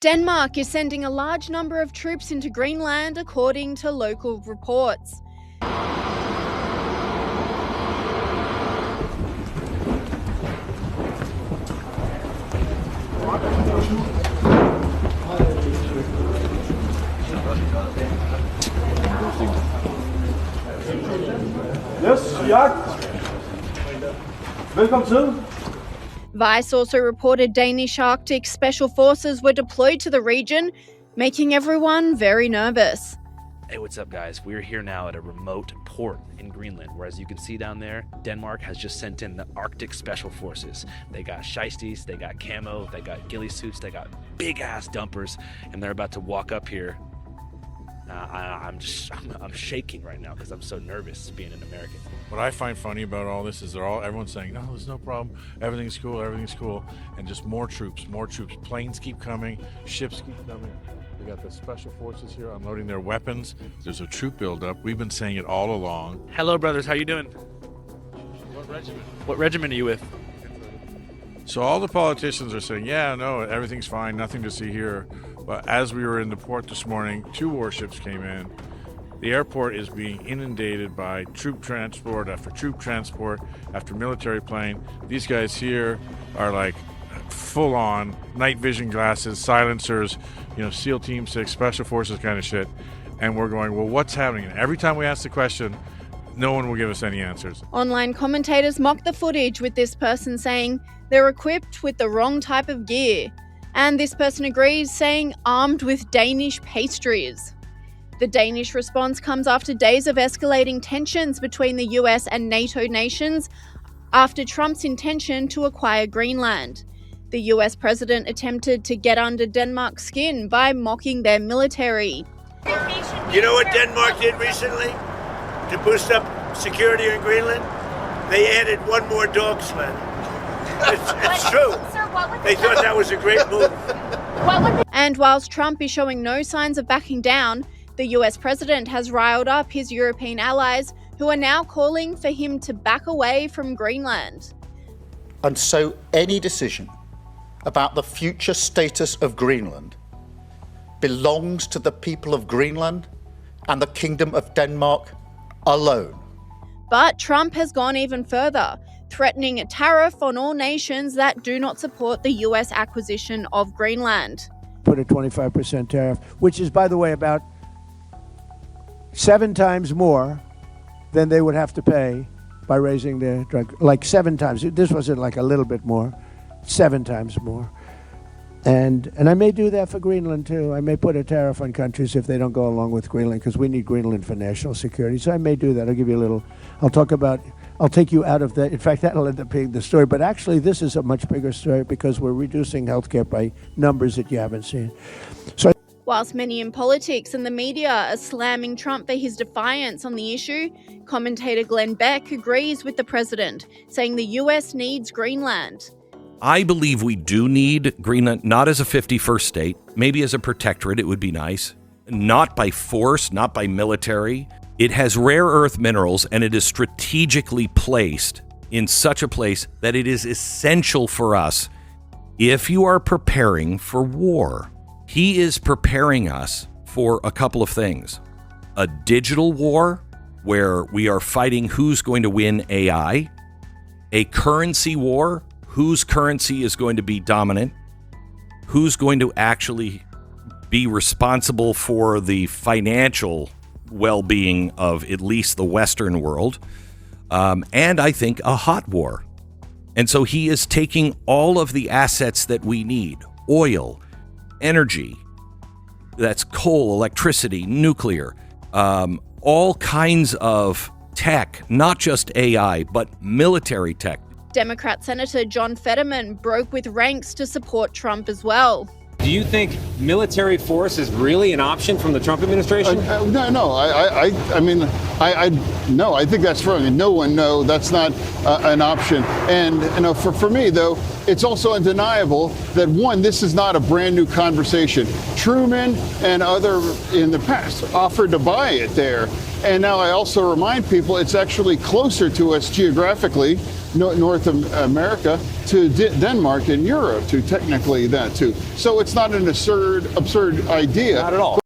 Denmark is sending a large number of troops into Greenland, according to local reports. Yes, Jack. Velkommen til. Vice also reported Danish Arctic Special Forces were deployed to the region, making everyone very nervous. Hey, what's up, guys? We're here now at a remote port in Greenland, where, as you can see down there, Denmark has just sent in the Arctic Special Forces. They got shiesties, they got camo, they got ghillie suits, they got big-ass dumpers, and they're about to walk up here. I'm shaking right now because I'm so nervous being an American. What I find funny about all this is everyone's saying, no, there's no problem, everything's cool, and just more troops. Planes keep coming, ships keep coming. We got the special forces here unloading their weapons. There's a troop buildup. We've been saying it all along. Hello, brothers. How you doing? What regiment? What regiment are you with? So all the politicians are saying, yeah, no, everything's fine, nothing to see here. But as we were in the port this morning, 2 warships came in. The airport is being inundated by troop transport after military plane. These guys here are like full on night vision glasses, silencers, SEAL Team 6, Special Forces kind of shit. And we're going, well, what's happening? And every time we ask the question, no one will give us any answers. Online commentators mock the footage, with this person saying they're equipped with the wrong type of gear. And this person agrees, saying armed with Danish pastries. The Danish response comes after days of escalating tensions between the US and NATO nations after Trump's intention to acquire Greenland. The US president attempted to get under Denmark's skin by mocking their military. You know what Denmark did recently to boost up security in Greenland? They added 1 more dog sled. It's true. They thought that was a great move. And whilst Trump is showing no signs of backing down, the US president has riled up his European allies, who are now calling for him to back away from Greenland. And so any decision about the future status of Greenland belongs to the people of Greenland and the Kingdom of Denmark alone. But Trump has gone even further, threatening a tariff on all nations that do not support the US acquisition of Greenland. Put a 25% tariff, which is, by the way, about 7 times more than they would have to pay by raising their drug, like 7 times. This wasn't like a little bit more, 7 times more. And I may do that for Greenland too. I may put a tariff on countries if they don't go along with Greenland, because we need Greenland for national security. So I may do that. I'll give you a little, I'll take you out of that. In fact, that'll end up being the story. But actually, this is a much bigger story because we're reducing healthcare by numbers that you haven't seen. So, whilst many in politics and the media are slamming Trump for his defiance on the issue, commentator Glenn Beck agrees with the president, saying the US needs Greenland. I believe we do need Greenland, not as a 51st state, maybe as a protectorate, it would be nice. Not by force, not by military. It has rare earth minerals, and it is strategically placed in such a place that it is essential for us if you are preparing for war. He is preparing us for a couple of things. A digital war, where we are fighting who's going to win AI. A currency war, whose currency is going to be dominant, who's going to actually be responsible for the financial well-being of at least the Western world, and I think a hot war. And so he is taking all of the assets that we need, oil, energy, that's coal, electricity, nuclear, all kinds of tech, not just AI, but military tech. Democrat Senator John Fetterman broke with ranks to support Trump as well. Do you think military force is really an option from the Trump administration? No. I think that's wrong. No, that's not an option. And for me, though, it's also undeniable that, one, this is not a brand new conversation. Truman and other in the past offered to buy it there. And now I also remind people it's actually closer to us geographically, North America, to Denmark and Europe, to technically that too. So it's not an absurd idea. Not at all.